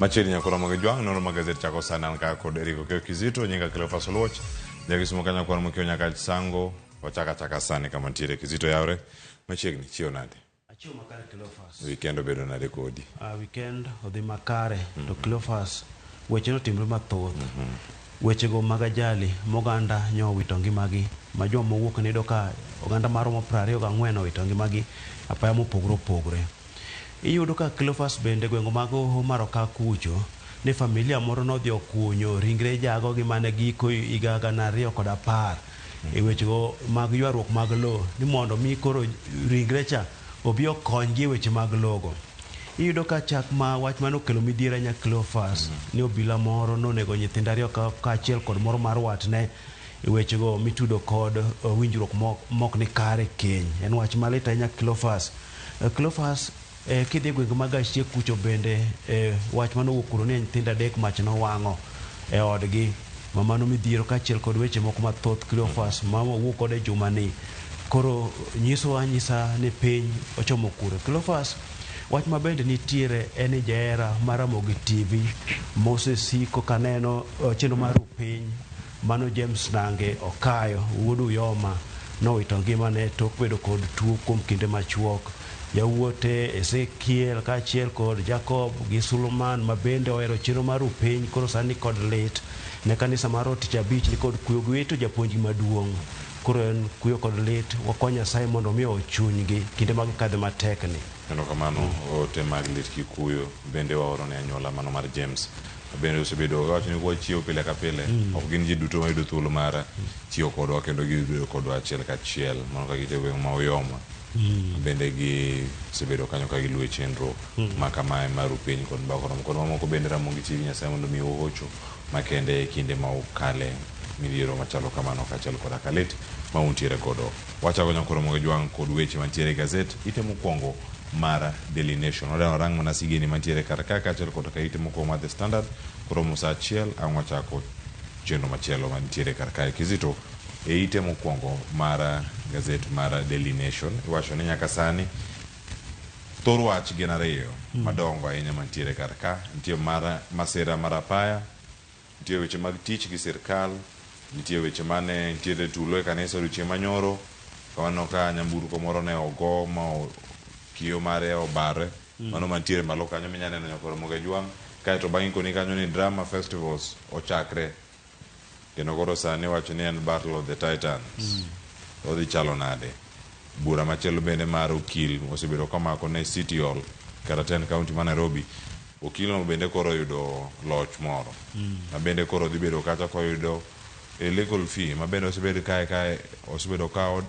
Machiegni nyakoro mag jwang' nonro mag gazet chako sana ka kod Eric Okeo Kizito nyinga Cleophas Oluoch jagisimo kanya kwar mokio nyaka sango wachaka sani kama ntiere Kizito yaure machiegni chio nade achio makare Cleophas weekend obedo nade kodi weekend odhi makare to Cleophas weche notimre mathoth weche go mag ajali moganda nyo wito ngimagi ma joma wuok nido ka oganda maromo 24 owito ngimagi apaya mopogore iyudo ka Cleophas bende gwengo mag Maroka kucho ni familia moro nodhi okunyo ringre jago gi mane giko higa 2010 e weche go mag ywaruok mag lo ni mondo mi koro ringre cha obi okonygi weche mag logo iyudo ka chak ma wach mano kelo midhiera nya Cleophas ni obila moro nonego nyithindo ariyo ka achiel kod moro mar watne e weche go mitudo kod winjruok mok ni kare keny en wach malit nya Cleophas kidhi gwenge mag Achie kucho bende wach mano wuokuro ni nyithindo adek mach nowang'o e odgi mamano midhiero ka achiel kod weche moko mathoth Cleophas mama wuok kod e jumani koro nyisa ni piny ochomo kure Cleophas wach ma bende nitiere en jaera mar Ramogi TV Moses Siko kaneno chenro mar piny mano James Nange Okayo wuod Uyoma nowito ngimane tok bedo kod tuo kuom kinde machuok yawuote Ezekiel ka achiel kod Jacob gi Suleman ma bende ohero chenro mar piny koro sani kod lit ne kanisa mar Tich Abich ni kod kuyo gweto japuonj maduong' koro en kuyo kod lit wakonya Nyasaye mondo mi ochunygi kinde mag kadhe matekni kendo kamano ote mag lit kikuyo bende waoro ne anyuola mano mar James bende osebedo wacho ni wachieo pile ka pile ok gin ji duto mayudo thuolo mar chiwo kodwa kendo gibedo kodwa achiel ka achiel mondo ka gite gweng' ma Uyoma bende gi sebedo kanyo ka giluwe chenro ma kamae mar piny kod bakoro kod mamoko bende Ramogi TV Nyasaye mondo mi ohocho makende e kinde ma ukale midhiero machalo kamano kachiel kod akalit ma untiere godo wachako nyakoro mag jwang' kod weche mantiere e gazet ite mokwongo mar Daily Nation wadano rang mana sigeni mantiere kar ka kachiel kod ka ite mokwongo mar The Standard koro musa achiel ang' wachako chenro machielo mantiere kar ka Kizito e ite mokwongo mar gazet mar Daily Nation iwacho ni nyaka sani thor wach gin ariyo madongo ahinya mantiere kar ka nitie mar masira mar apaya nitie weche mag tich gi sirkal nitie weche mane nitiere tulo e kanisa odiochieng' manyoro kawano ka nyamburko moro ne ogo ma kio mare obare mano mantiere malo kanyo minyaneno nyakoro moge jwang' kaeto bang'e koni kanyo ni drama festivals ochakre kendo koro sani wacho ni en Battle of the Titans odhi chalo nade bura machielo bende mar okil osebedo kamako ne City Hall kata 10 county ma Nairobi okilno bende koro yudo loch moro ma bende koro dhi bedo kacha koyudo legal fee ma bende osebedo kae osebedo ka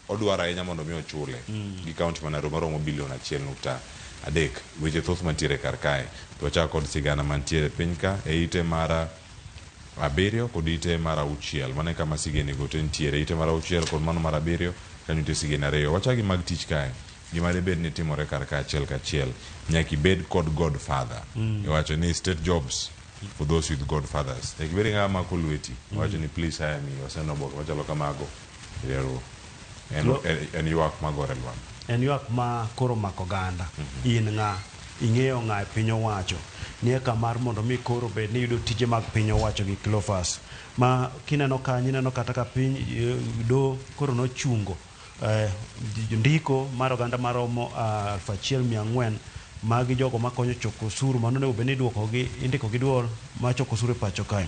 odwaro ahinya mondo mi ochule gi county ma Nairobi maromo bilion 1.3 weche thoth mantiere kar kae to wachako kod sigana mantiere piny ka e ite mar 7 kod ite mar 6 mane kama sigeni go te ntiere ite mar 6 kod mano mar 7 kanyo te sigeni ariyo wachagi mag tich kae gima debed ni timore kar ka achiel ka achiel nyaki bed kod godfather iwacho ni state jobs for those with godfathers ekibedi ng'a mako lweti iwacho ni please hire me wasenoboke machalo kamago yero en ywak magore lwang en ywak ma koro mako ganda in ng'a ing'eyo ng'a e piny owacho nie kamar mondo mi koro bed ni yudo tije mag piny owacho gi Cleophas ma kineno kanyo ineno kata ka piny do koro nochungo ndiko mar oganda maromo 1,400 magi jogo makonyo choko osuru mano ne obeni duokogi indiko gi duol ma choko osuru e pacho kae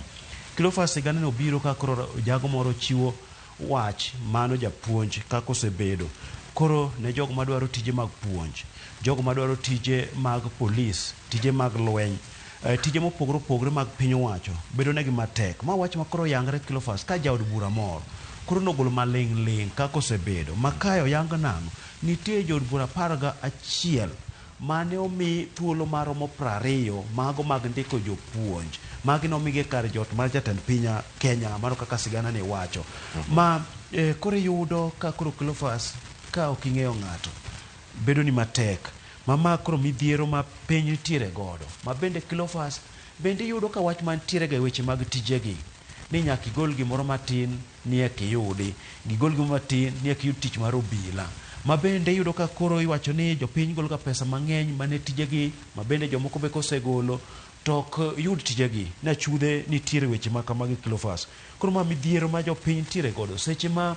Cleophas sigana no biro ka koro jago moro chiwo wach mano japuonj kako osebedo koro ne jogo madwaro tije mag puonj jogo madwaro tije mag polis tije mag lweny tije mopogore mag piny owacho bedo negi matek ma wach makoro yangre Cleophas ka jaod bura moro koro nogolo maling' kako osebedo makayo yang nang'o nitie jood bura 11 mane omi thuolo maromo 20 mago mag ndiko jopuonj magi nomige kar jot mar jatend piny Kenya mano kaka sigana ni wacho ma koro yudo ka koro Cleophas ka ok ing'eyo ng'ato bedo ni matek mama koro midhiero ma piny nitiere godo ma bende Cleophas bende yudo ka wach mantiere ga weche mag tijegi ni nyaka igol gimoro matin nie kiyudi gigol gimoro matin nie kiyud tich mar obila ma bende iyudo ka koro iwacho ni jopiny golo ga pesa mang'eny mane tijegi, ma bende jomoko be kosegolo to ok yud tijegi na chudhe nitiere weche ma kamagi Cleophas. Koro ma midhiero ma jopiny nitiere godo seche ma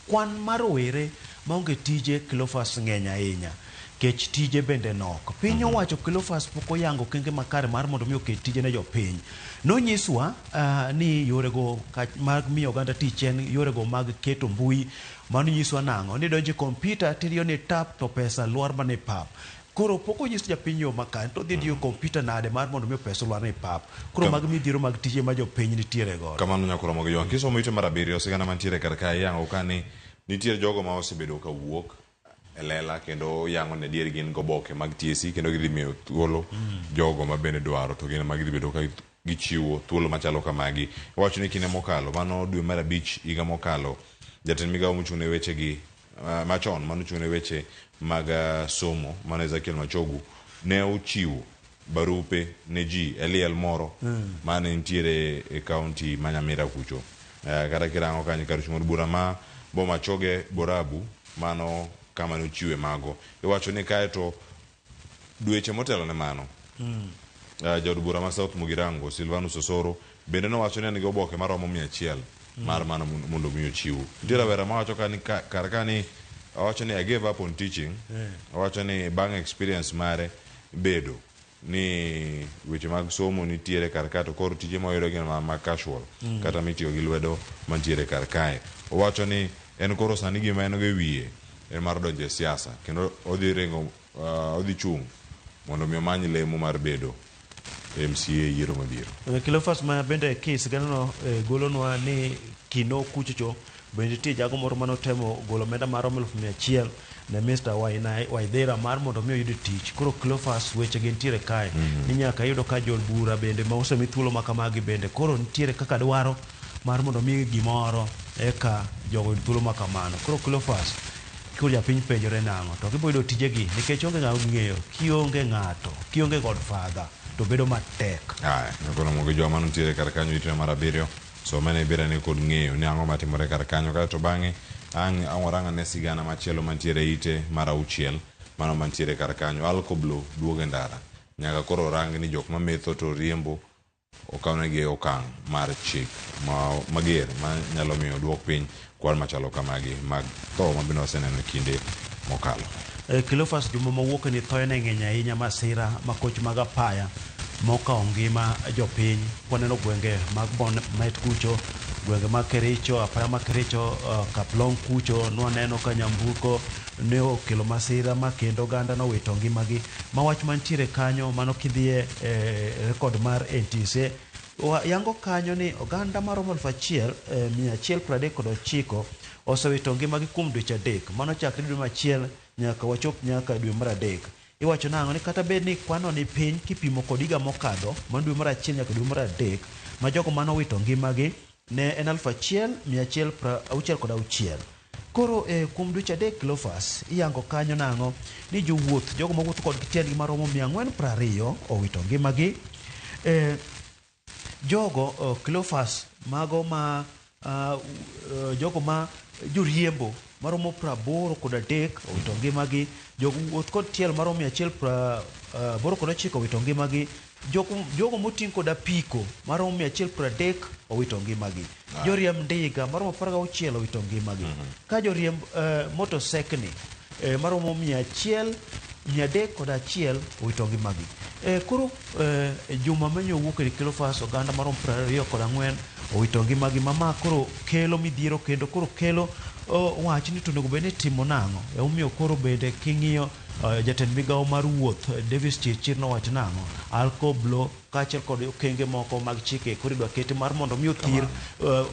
kwan mar rowere maonge tije Cleophas ng'eny ahinya, kech tije bende nok. Piny owacho Cleophas pok oyango kenge makare mar mondo mi oket tije ne jopiny. Nonyiswa ni yorego mag miyo oganda tich en yorego mag keto mbui. Mano nyiswa nang'o? Ni donje kompyuta tiriyo ni tap to pesa lwar mana e pap. Koro pok onyis japiny yo makare to dhi diyo kompyuta nade mar mondo mi pesa lwar ne pap. Koro mag midhiero mag tije ma jopiny nitiere godo. Kamano nyakoro mag jwang. Kisomo ite mar 7 sigana mantiere kar kae yango ka ni nitiere jogo ma osebedo ka wuok e lela kendo yango ne dier gin goboke mag TSC kendo gidhi miyo thuolo jogo ma bende dwaro to gin ma gidhi bedo ka gichiwo thuolo machalo kamagi. Wacho ni kinde mokalo mano dwe mar 5 higa mokalo jatend migawo mochung' ne weche gi machon mano chung' ne weche mag somo mano Ezekiel Machogu ne ochiwo barupe ne ji eliel moro mane nitiere e kaunti ma Nyamira kucho. Kata kirango kanyo kar chumod bura ma Boma Choge Borabu mano kama nochiwe mago. Iwacho ni kae to dweche motelo ne mano jaod bura ma South Mugirango Silvanus Osoro bende nowacho ni en gi oboke maromo 100 mar mano mondo mi ochiw. Nitiere rawera mawacho ka ni kar ka ni awacho ni I gave up on teaching. Awacho ni bang' experience mare bedo ni weche mag somo nitiere kar ka to koro tije moyudo gin ma casual kata mitiyo gi lwedo mantiere kar kae. Owacho ni en koro sani gima en go e wiye en mar donjo e siasa kendo odhi ringo odhi chung' mondo mi omany lemo mar bedo MCA yiero mabiro. Cleophas ma bende kes ganano golonwa ni kino kuchocho bende nitie jago moro manotemo golo omenda mar 100,000 ne Mr. Waithera mar mondo mi oyud tich. Koro Cleophas weche gi nitiere kae ni nyaka yudo ka jol bura bende ma osemi thuolo makamagi bende koro nitiere kaka dwaro mar mondo mi gimoro eka jogo thuolo makamano. Koro Cleophas koro japiny penjore nang'o to gibo yudo tijegi nikech onge ng'awo ng'eyo kionge ng'ato kionge godfather to bedo matek. Kono mogo joma nitiere kar kanyo ite mar 7 so mane bira ne kod ng'eyo ni ang'o matimore kar kanyo kata to bang'e ang'oranga ne sigana machielo mantiere ite mar 6 mano mantiere kar kanyo alkoblo duoge ndara nyaka koro rang ni jok mametho to riembo okawnegi okang' mar chik mager ma nyalo miyo duok piny kwan machalo kamagi mag tho mabende waseneno kinde mokalo. Cleophas juma mawuok ni thoe ne ng'eny ahinya masira makoch mag apaya mokawo ngima jopiny. Waneno gwenge mag Bomet kucho, gwenge mag Kericho, apaya mag Kericho, Kaplong kucho nwaneno ka nyamburko ne okelo masira ma kendo oganda nowito ngimagi. Ma wach mantiere kanyo mano kidhie rekod mar NTSA yango kanyo ni oganda maromo 1,139 osewito ngimagi kuom dweche 3 mano chakre dwe machiel nyaka wachop nyaka dwe mar 3. Iwacho nang'o ni kata bed ni kwano ni piny kipimo kod higa mokadho mano dwe mar 1 nyaka dwe mar 3 ma jogo manowito ngimagi ne en 1,166. Koro kuom dweche 3 Cleophas iyango kanyo nang'o ni jowuoth jogo mawuotho kod tiendgi maromo 420 owito ngimagi. Jogo Cleophas mago ma jogo ma joriembo maromo 83 owito ngimagi. Jogo wuoth kod tiel maromo 189 owito ngimagi. Jogo moting' kod apiko maromo 130 owito ngimagi. Joriemb ndiga maromo 16 owito ngimagi. Ka joriemb motosekni maromo 301 owito ngimagi. Koro juma manyo wuok e Cleophas oganda maromo 24 owito ngimagi. Mama koro kelo midhiero kendo koro kelo wach ni tonego bende timo nang'o. Omiyo koro bende king'iyo jatend migawo mar wuoth Davis Chirchir nowach nang'o alkoblo kaachiel kod okenge moko mag chike koro idwa keti mar mondo mi othir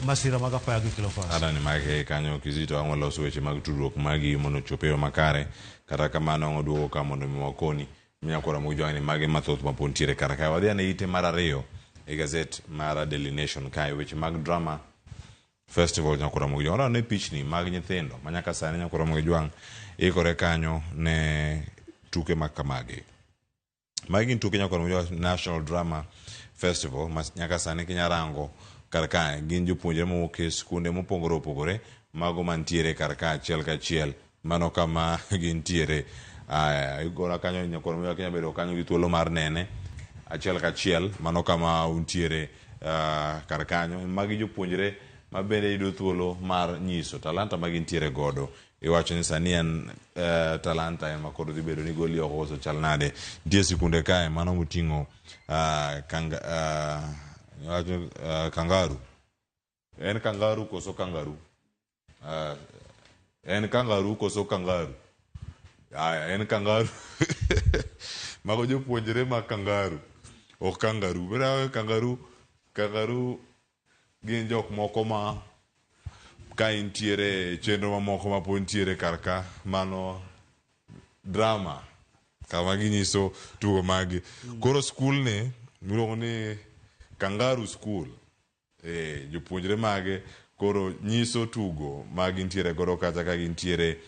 masira mag apaya gi Cleophas. Adani mage kanyo Kizito ang' waloso weche mag tudruok magi mondo chope yo makare kata kamano ang' oduogo ka mondo mi wakoni minyakora mujwani mage mathoth mapontiere kar kae. Wadhi ane ite mar 2 e gazet mar Daily Nation kae weche mag drama festival nyakora mogi jwang. Ne pichni mag nyithindo manyaka sani nyakora mogi jwang ikore kanyo ne tuke makamagi. Magi tuke nyakora mogi jwang National Drama Festival nyaka sani kinyarango kar kae gin jopuonjre mowuok e skunde mopogore opogore mago mantiere kar kae achiel kachiel mano kama gintiere. Igona kanyo nyakoro miyo Kenya bedo kanyo gi thuolo mar nene achiel kachiel, mano kama untiere kar kanyo. Magi jopuonjre ma bende yudo thuolo mar nyiso talanta ma gintiere godo. Iwacho ni sani en talanta ema koro dhi bedo ni goli oko koso chal nade. Nitie sikunde kae mano moting'o kangaru. En kangaru koso kangaru? En kangaru koso kangaru? En kangaru. Mago jopuonjre ma kangaru. Ok kangaru. Bera kangaru gin jok moko ma ka intiere chenro mamoko ma po ntiere karka, mano drama kama ginyiso tugo magi. Koro skul ni miluongo ni Kangaru School, jopuonjre mage koro nyiso tugo ma gintiere godo kata ka gintiere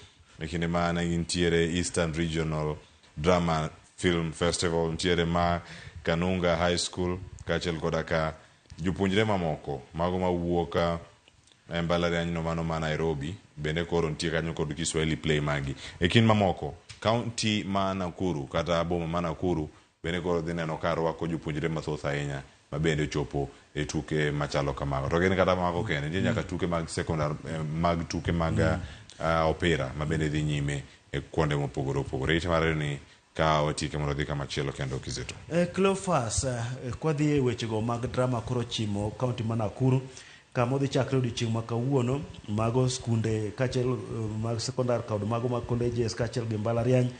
e kinde mana gintiere Eastern Regional Drama Film Festival, ntiere ma Kanunga High School kaachiel koda ka jopuonjre mamoko mago mawuok e mbalariany no mano ma Nairobi bende koro nitie kanyo kod Kiswahili play magi. E kind mamoko kaunti ma Nakuru kata boma ma Nakuru bende koro dhi neno ka rwako jopuonjre mathoth ahinya ma bende chopo e tuke machalo kamago. To gin kata mago kende, nitie nyaka tuke mag sekondar mag tuke mag opera ma bende dhi nyime e kuonde mopogore opogore. Ite mar ni ka watike mondo dhi kama chielo kendo Kizito. Cleophas, kwa dhi e wechego mag drama koro chimo kaunti ma Nakuru, kama odhi chakre odiochieng' ma kawuono, mago skunde kaachiel mag sekondar kod mago mag colleges kaachiel gi mbalariany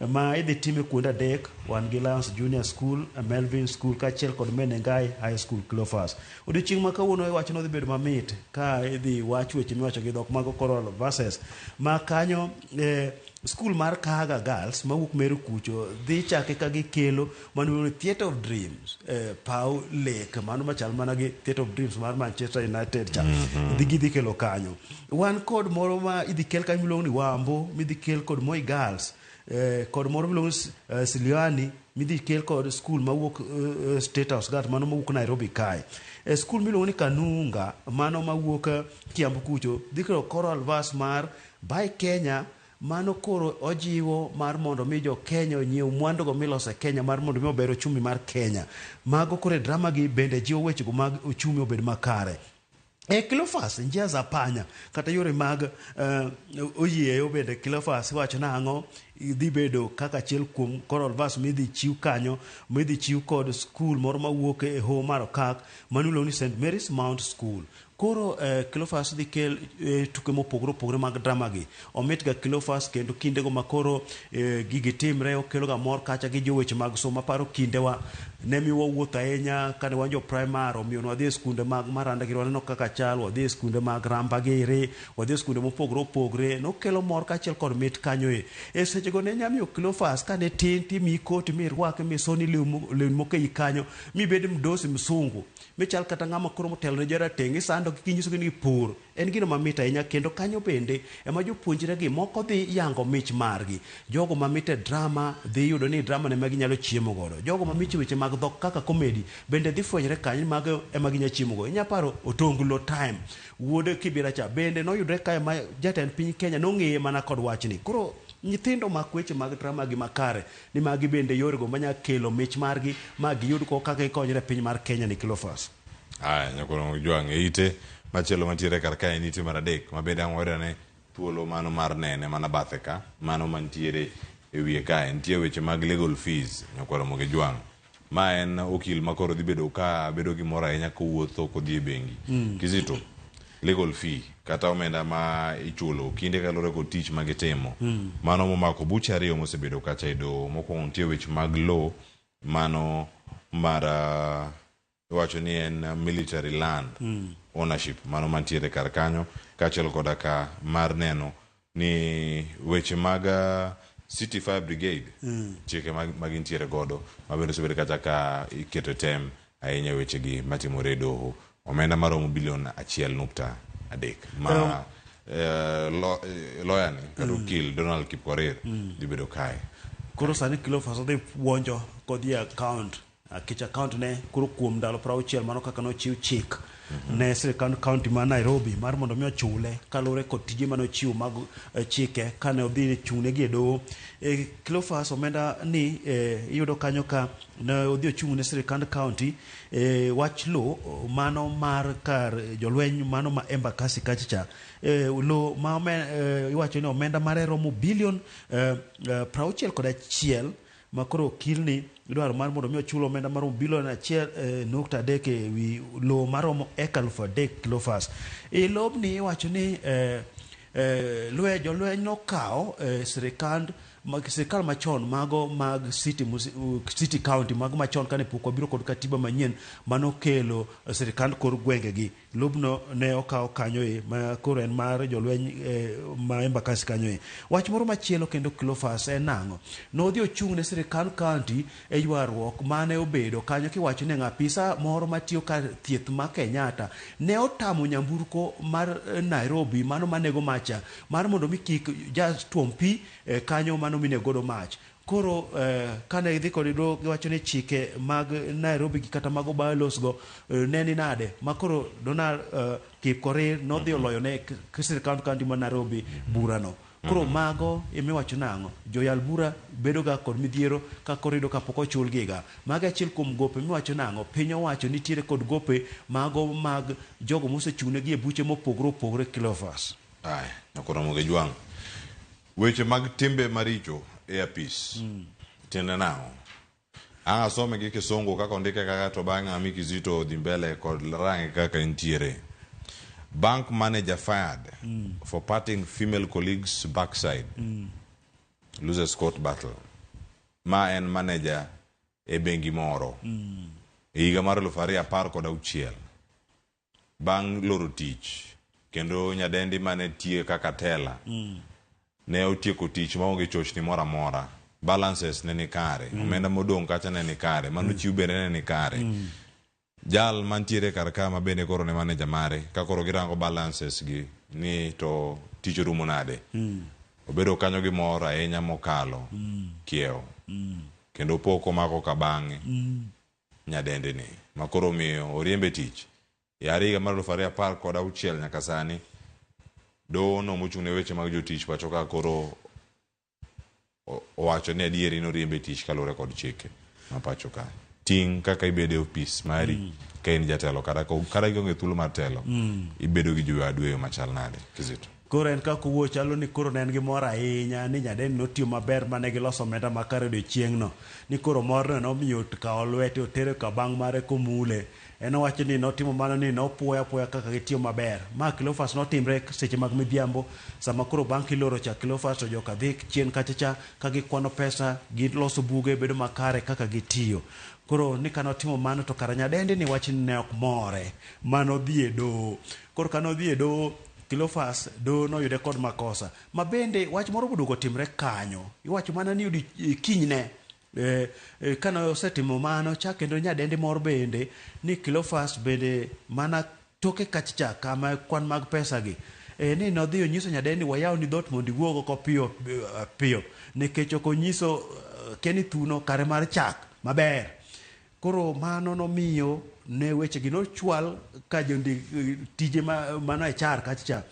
ma idhi time kuonde adek. Wan gi Lions Junior School, Melvin School kaachiel kod Menengai High School. Cleophas, odiochieng' ma kawuono iwacho ni odhi bedo mamit ka idhi wach weche miwacho gi dhok mago Coral versus ma kanyo skul mar Kahaga Girls mawuok Meru kucho dhi chake ka gikelo mano Theatre of Dreams, Pau Lake mano machal mana gi Theatre of Dreams mar Manchester United cha dhi kelo kanyo. Wan kod moro ma idhi kel kanyo miluongo ni Wambo, midhi kel kod Moi Girls, kod moro miluongo ni Siliani midhi kel kod skul mawuok State House Gat mano mawuok Nairobi kae. Skul miluongo ni Kanunga mano mawuok Kiambu kucho dhi kelo Coral Verse mar Buy Kenya, mano koro ojiwo mar mondo mi jo Kenya onyiew mwandu go milose Kenya mar mondo mi ober ochumi mar Kenya. Mago kore drama gi bende jiwo wechego mag ochumi obed makare. Cleophas, njia za panya kata yore mag oyieyo bende Cleophas wacho nang'o dhi bedo kaka achiel kuom Coral Verse midhi chiw kanyo, midhi chiw kod skul moro mawuok e Hoho mar Okak maniluongo ni St Mary's Mount School. Koro Cleophas dhi kel tuke mopogore opogore mag drama gi. Omit ga Cleophas kendo kindego makoro gigi timre okelo ga mor kacha gi joweche mag somo. Aparo kindewa ne miwa wuoth ahinya kane wan jo primary, omiyo wadhi e skunde mag Maranda gi waneno kaka chal, wadhi e skunde mag Ramba Giri, wadhi e skunde mopogore opogore, nokelo mor kachiel kod mit kanyo e sechego ne nyamiyo Cleophas kane tin timi koti mirwake misoni lewni moko ei kanyo mibed mdosi msungu michal kata ng'ama koro motelo ne jarateng' isando kinyisogi ni pur. En gino mamit ahinya kendo kanyo bende ema jopuonjre gi moko dhi yango mich margi. Jogo mamit e drama dhi yudo ni drama ne maginyalo chiemo godo. Jogo mamit weche mag dhok kaka comedy bende dhi fwenyre kanyo mag ema ginya chiemo godo. Inyaparo Otonglo Time wuode Kibiracha bende noyudre kae ma jatend piny Kenya nong'eye mana kod wachni. Koro nyithindo mak weche mag drama gi makare ni magi bende yorego manya kelo mich margi ma giyud ko kaka gikonyre piny mar Kenya ni Cleophas. Nyakoro jwang' e ite machielo mantiere kar kae nitie mar adek ma bende ang'orane thuolo mano mar nene mana bathe ka mano mantiere e wiye kae. Nitie weche mag legal fees nyakoro moge jwang'. Ma en okil makoro dhi bedo ka bedo gi mor ahinya kowuotho kodhi e bengi. Kizito, legal fee kata omenda ma ichulo kinde kalore kod tich magitimo mano momako buche ariyo mosebedo kacha e doho. Mokwongo nitie weche mag law mano mar iwacho ni en military land ownership mano mantiere kar kanyo, kaachiel koda ka mar neno ni weche mag City Fire Brigade chike magintiere godo ma bende osebedo kacha ka iketo tem ahinya wechegi matimore e doho. Omenda maromo bilion 1.3 ma lawyer ni kata okil Donald Kipkorir dhi bedo kae. Koro sani Cleophas odhi puonjo kodhi account kich account ne kuro kuom ndalo 60 mano kaka nochiw chik ne sirikand county ma Nairobi mar mondo mi ochule kalure kod tije mano chiwo mag chike kane odhi chung'ne gi e doho. Cleophas omenda ni iyudo kanyo ka ne odhi ochung'ne sirikand county wach lo mano mar kar jolweny mano ma Embakasi kacha lo ma iwacho ni omenda mare romo bilion 61 makoro okilni idwaro mar mondo mi ochul omenda maromo bilion 1.3 e wi lo maromo eka 3,000 Cleophas. Lobni iwacho ni jolweny nokawo sirikal machon mago mag city county mago machon kane pok wabiro kod katiba manyien manokelo sirikand kor gwengegi. Lobno ne okawo kanyo ma koro en mar jolweny ma Embakasi kanyo. Wach moro machielo kendo Cleophas en nang'o nodhi ochung' ne sirikand county e ywaruok mane obedo kanyo kiwacho ni ng'apisa moro matiyo kar thieth ma Kenyatta ne otamo nyamburko mar Nairobi mano manego macha mar mondo mi kik just tuom pi kanyo mano mine godo mach. Koro kane idhi kod do giwacho ni chike mag Nairobi kata mago bylaws go neni nade makoro Donald Kipkorir nodhi oloyo ne sirikand county ma Nairobi burano. Koro mago imiwacho nang'o joyal bura bedo ga kod midhiero ka korido kapok ochul giga mago achiel kuom gope miwacho nang'o piny owacho nitiere kod gope mago mag jogo mosechung'ne gi e buche mopogore Cleophas. Ai nakoromo gi jwang' weche mag timbe maricho e apis tiende nang'o anga some gi Kisongo kaka ondike kaka to bang'e Ami Kizito dhi mbele kod rangi kaka entiere. Bank manager fired for patting female colleagues backside. Loses court battle. Ma en manager e bengi moro. E higa mar 2016. Bang' loro tich kendo nyadendi mane tie kaka tela. Ne otieko tich maonge chochni moro amora. Balances ne ni kare. Omenda modong' kacha ne ni kare. Mano chiw bende ne ni kare. Jal mantiere karka ma bene koro ne manager mare ka koro girango balances gi ni to tich rumo nade. Obedo kanyo gi moro ahinya mokalo kiewo. Kendo poko mako ka bang'e nyadende ni makoro miyo oriembe tich. Higa mar 2016 nyaka sani do no mochung'ne weche mag jotich pacho ka koro owacho ni adieri no riembe tich kalure kod chike ma pacho ka ting kaka ibedo office mari ka in jatelo kata ionge thuolo mar telo ibedo gi jowadweyo machal nade Kizito. Koro en kako wuo chalo ni koro ne en gi mor ahinya ni nyadendi notiyo maber mane giloso omenda makare odiochieng'no ni koro morno nomiyo kawo lwete otere ka bang' mare komule. En owacho ni notimo mano ni nopuoya kaka gitiyo maber. Ma Cleophas notimre seche mag midhiambo sama koro bang' kiloro cha Cleophas to joka dhi chien kachacha ka gikwano pesa giloso buge bedo makare kaka gitiyo. Koro ni kanotimo mano to kara nyadendi ni wach ne ok more mano dhi e doho. Koro kano dhi e doho Cleophas do noyude kod makosa ma bende wach moro bodugo timre kanyo iwacho mana ni yudi kinyne kana osetimo mano cha kendo nyadendi moro bende ni Cleophas bende mana toke kacha kama kwan mag pesa gi ni nodhi onyiso nyadendi wayaw ni dhot mondo iwuogo ko piyo nikech ok onyiso keni thuno kare mar chak maber. Koro mano nomiyo ne weche gi nochwal ka jondi tije mano e char kacha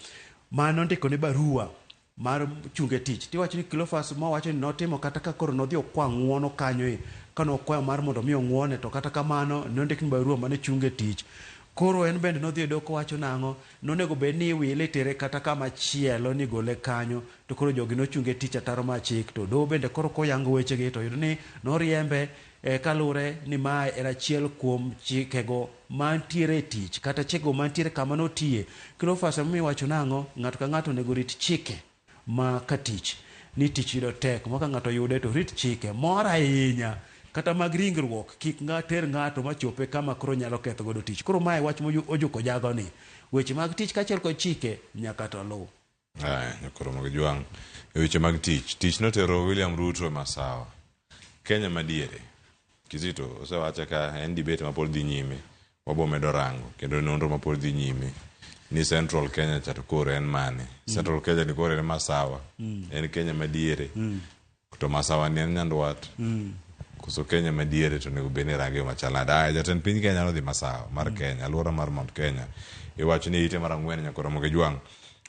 mano ndiko ne barua mar chunge tich tiwacho ni Cleophas ma wacho ni notimo kata ka koro nodhi okwa ng'uono kanyo kano okwayo mar mondo mi ong'uone to kata kamano nondik ni barua mane chunge tich. Koro en bende nodhi e doko wacho nang'o nonego bed ni wile tere kata kama chielo ni gole kanyo to koro jogi nochunge tich ataro machik to do bende koro koyango weche gi to yudo ni noriembe kalure ni mae era achiel kuom chikego mantiere tich kata chikego mantiere kama notiye. Cleophas mi wacho nang'o ng'ato ka ng'ato nego rit chike ma katich ni tich yudo tek maka ng'ato yude to rit chike moro ahinya kata mag ringruok kik ter ng'ato machope kama koro nyalo ketho godo tich. Koro mae wach mojuko jago ni weche mag tich kachiel kod chike nyaka to luw. Koro mag jwang' weche mag tich notero William Ruto Masawa Kenya madiere. Kizito osewacha ka en debate mapod dhi nyime wabo medo rango kendo nonro mapod dhi nyime ni Central Kenya chato koro en mane. Central Kenya ni koro en Masawa en Kenya madiere to Masawa ni en Nyandwat koso Kenya madiere to nego bene range machala dai jatend piny Kenya no dhi masawa mar Kenya alwora mar Mount Kenya iwacho ni ite mar ang'wen nyakoro moge jwang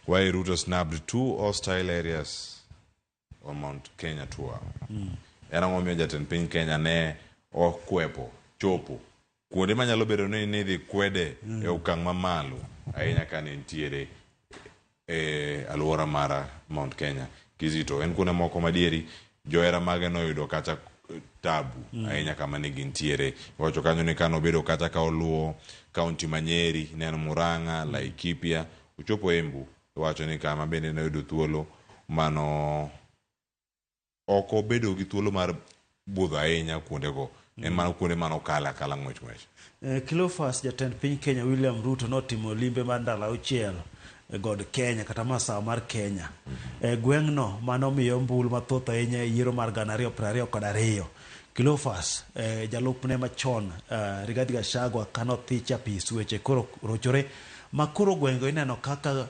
why Ruto snapped 2 hostile areas on Mount Kenya tour era momiyo jatend piny Kenya ne okwepo chopo kuonde manyalo bedo ni dhi kwede e okang' mamalo ahinya ka ne nitiere alwora mar Mount Kenya Kizito en kuonde moko madieri johera mage noyudo kata tabu ahinya kama ne gintiere wacho kanyo ni kano bedo kata ka oluwo kaunti Manyeri neno Murang'a Laikipia uchopo Embu wacho ni kama bende noyudo thuolo mano oko bedo gi thuolo mar budho ahinya kuondego en mana kuonde mano kala ng'wech Cleophas jatend piny Kenya William Ruto notimo limbe mar ndalo 6 god Kenya kata masawa mar Kenya gweng'no manomiyo mbul mathoth ahinya e yiero mar 2022 Cleophas jalupne machon Rigathi Gachagua kanotich apis weche koro rochore makoro gweng'go ineno kaka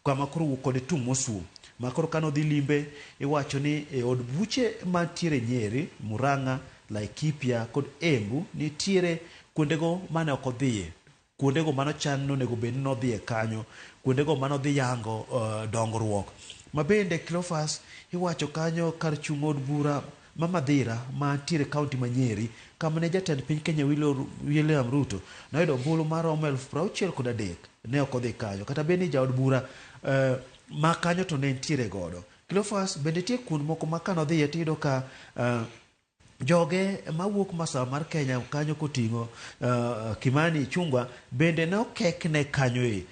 kama koro kod tung mosuo makoro kanodhi limbe iwacho ni od buche mantiere Nyeri Murang'a Laikipia kod Embu nitiere kuondego mane ok odhiye kuondego mano chan nonego bed ni nodhiye kanyo kuondego mano dhi yango dongruok mabende Cleophas iwacho kanyo kar chung od bura Mamadhira mantiere kaunti Manyeri kama ne jatend piny Kenya William Ruto noyudo ombulu mar 63,000 ne ok odhi kanyo kata bed ni jaod bura ma kanyo to ne ntiere godo Cleophas bende tie kuond moko ma kanodhiye tiyudo ka joge mawuok masawa mar Kenya kanyo koting'o Kimani Chungwa bende ne okekne kanyo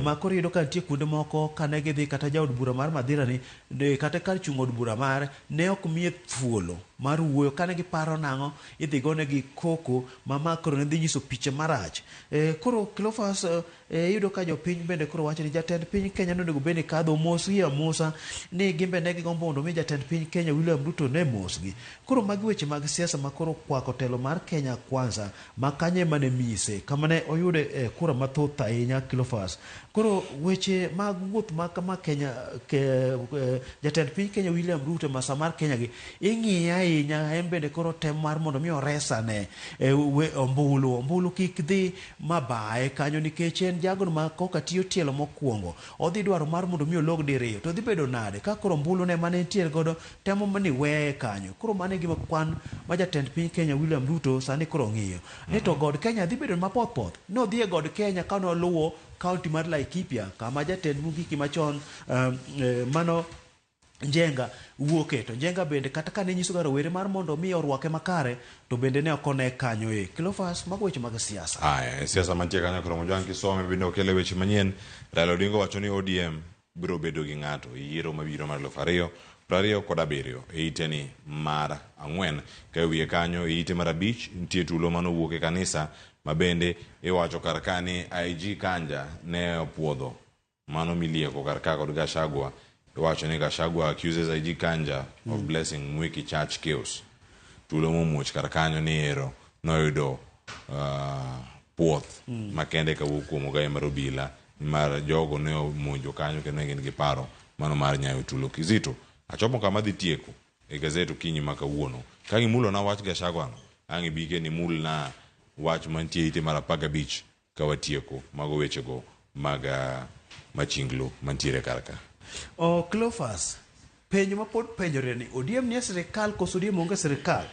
ma koro yudo ka nitie kuonde moko kane gidhi kata jaod bura mar Madhira ni kata kar chung od bura mar ne ok miye thuolo mar wuoyo kane giparo nang'o idhi gonegi koko ma koro ne dhi nyiso picha marach koro Cleophas yudo ka jopiny bende koro wacho ni jatend piny Kenya nonego bende kadho mosgi amosa ni gimbe ne gigombo mondo mi jatend piny Kenya William Ruto ne mosgi koro magi weche mag siasa makoro kwako telo mar Kenya Kwanza makanye mane mise kama ne oyude kura mathoth ahinya Cleophas koro weche mag wuoth ma Kenya jatend piny Kenya William Ruto masa mar Kenya gi ing'iya ahinya en bende koro tem mar mondo mi oresane ombulu kik dhi mabaye kanyo nikech en jago ma koka tiyo tielo mokwongo odhi dwaro mar mondo mi olog diriyo to dhi bedo nade ka koro ombulu ne mane nitiere godo temo mani weye kanyo koro mane gima kwan ma jatend piny Kenya William Ruto sani koro ng'iyo ni to god Kenya dhi bedo mapoth nodhi e god Kenya ka noluwo kaunti mar Laikipia kama jatend Mungiki machon mano Njenga wuoke to Njenga bende kata kane nyiso rowere mar mondo mi orwake makare to bende ne okone kanyo Cleophas mago weche mag siasa siasa mantie kanyo koro mojang kisome bende okele weche manyien Raila Odinga wacho ni ODM biro bedo gi ng'ato yiero mabiro mar 2027 e iteni mar ang'wen ka wiye kanyo e ite mar 5 nitie tulo manowuok e kanisa mabende iwacho kar kani IG Kanja ne opuodho mano milieko kar ka kod Gachagua iwacho ni Gachagua accuses IG Kanja of blessing Mwiki Church chaos tulo momuoch kar kanyo ni ero noyudo puoth makende ka wuok kuom ogaye mar obila mar jogo ne omonjo kanyo kendo ne gin gi paro mano mar nyayo tulo Kizito achomo kama dhi tieko e gazet okinyi ma kawuono ka gimulo na wach Gachagua ang' ibike ni mul na wach mantie ite mar 15 ka watieko mago wechego mag machinglo mantiere karka Cleophas penjo mapod penjore ni ODM ni sirikal koso ODM onge sirikal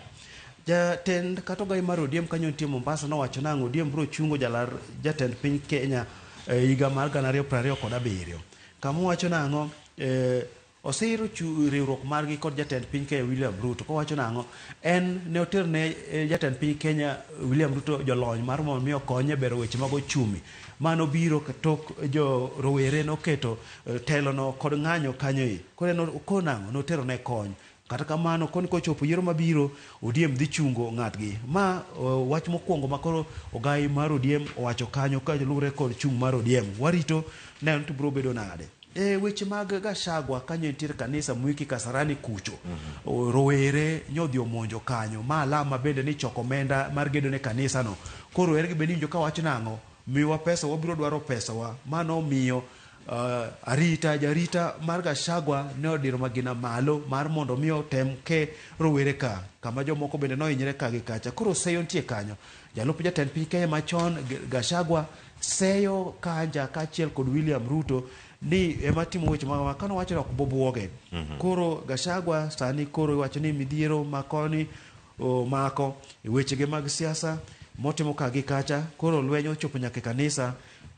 jatend kata ogai mar ODM kanyo nitie Mombasa nowacho nang'o ODM biro chungo jalar jatend piny Kenya higa mar 2027 kama wacho nang'o osiro riwruok margi kod jatend piny Kenya William Ruto kowacho nang'o en ne oter ne jatend piny Kenya William Ruto jolony mar mondo mi okonye bero weche mag ochumi mano biro tok jo rowere noketo telono kod ng'anyo kanyo koro nang'o notero ne kony kata kamano koni kochopo yiero mabiro ODM dhi chungo ng'atgi ma wach mokwongo makoro ogai mar ODM owacho kanyo ka lure kod chung mar ODM warito ne to biro bedo nade weche mag Gachagua kanyo nitiere kanisa Mwiki Kasarani kucho rowere nyodhi omonjo kanyo ma alama bende ni choko omenda mar gedo ne kanisa no koro ere bende winjo ka wach nang'o miwa pesa wabiro dwaro pesa wa mano miyo jarita mar Gachagua ne odiro magina malo mar mondo mi otem ke rowere ka kama jomoko bende nohinyre ka gi kacha. Koro seyo nitie kanyo. Jalup jatend piny Kenya machon Gachagua seyo kanja kaachiel kod William Ruto ni ema timo weche ma kano wacho ok bobuoge. Koro Gachagua sani koro wacho ni midhiero makoni mako wechege mag siasa motimo ka gi kacha. Koro lwenyo ochopo nyaka kanisa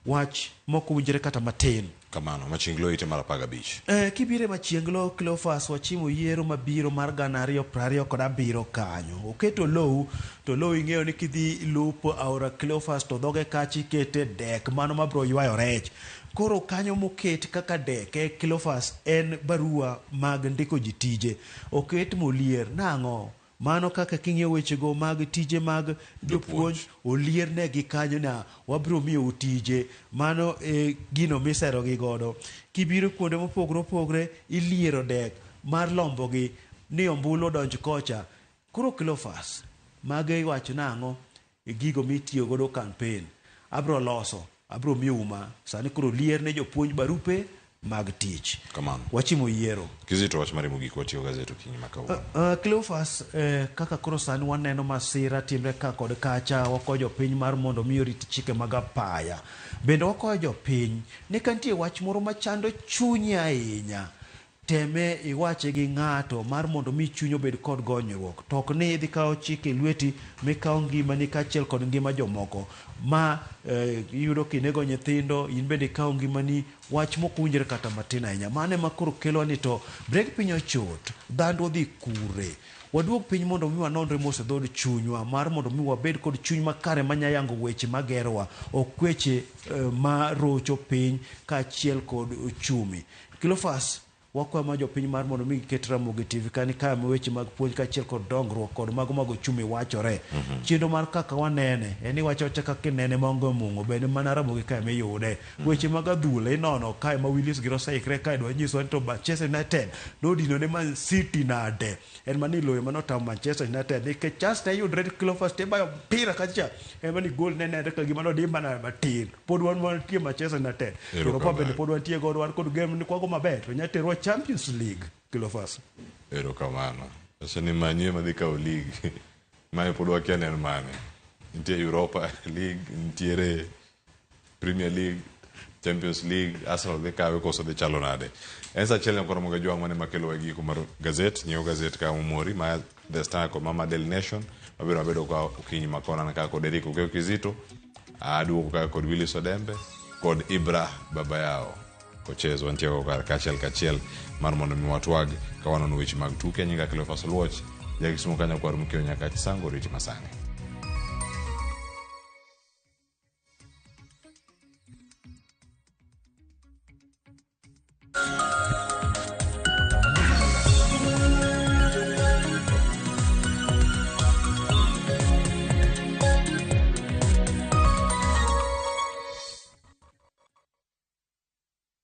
wach moko winjre kata matin. Kamano machienglo ite mar 15. Kibire machienglo Cleophas wachimo yiero mabiro mar 2027 kanyo. Oketo low to low ing'eyo ni kidhi lupo aora Cleophas to dhoge kachi kete dek mano mabro ywayo rech. Koro kanyo moket kaka deke Cleophas en barua mag ndiko ji tije. Oket molier nang'o mano kaka king'eyo wechego mag tije mag jopuonj olier ne gi kanyo na wabro miyo tije mano gino misero gi godo. Kibiro kuonde mopogre opogre iliero dek mar lombo gi ni ombulo donj kocha. Kuro Cleophas mage iwacho nang'o gigo mitiyo godo campaign abro loso abro miyo uma sani kuro lier ne jopuonj barupe mag tich. Kamano Wachimo yiero Kizito wach marimo gik watiyo gazeto kinyi makawa. Cleophas kaka koro sani waneno masira timre ka kod kacha wako jopiny mar mondo miyo rit chike mag apaya. Bende wako jopiny ne kantie wach moro machando chuny ahinya. Teme iwache gi ng'ato mar mondo mi chunyo bed kod gonyruok. Tok ni idhi kao chike lweti mikao ngima ni kaachiel kod ngima jomoko ma yudo kinego nyithindo in bende kao ngima ni wach moko winjre kata matin ahinya. Mane makoro kelo ni to brek piny ochot dhando dhi kure. Waduog piny mondo mi wanonre mos dhod chunywa mar mondo mi wabed kod chuny makare manyayango weche magerowa ok weche ma rocho piny kaachiel kod uchumi. Cleophas wakwa ma jopiny mar mondo mi ket Ramogi TV kani ka weche mag puonj kaachiel kod dongruok kod mago mag uchumi wachore. Chendo mar kaka wanene eni wacho kaka kinene mongo mungo bende mana Ramogi ka miyude. Weche mag adhula inono kae ma Willis giro saikre kae dwa nyiso ni to Manchester United nodino ne Man City nade. En mani loyo manotam Manchester United nikech just yudre Cleophas te bayo mpira kacha en mani gol ne ka gima nodi mana matin. Pod wan tie Manchester United. Europa bende pod wan tie god wan kod game ni kwago maber to nyatero Champions League Cleophas. Kamano. Ase ni manie madhika o league. Mae pod wakia nen mane. Nitie Europa League, nitiere Premier League, Champions League, Arsenal dhi kawe koso dhi chalo nade. En sa chele nkoro mga juang mane makelo wagi kumar gazet, nyeo gazet ka umori, ma The Star ko Mama Daily Nation, mabiro mabedo kwa ukinyi makona na kako Deriko Keo Kizito, adu kwa kod Willis Odembe, kod Ibra baba yao. Kochezo wantiago kachiel mar mondo mi watwag ka wanono weche mag tuke nyinga Cleophas Luoch jagisumo kanyo kwa rumkio nyaka chisango riti masane.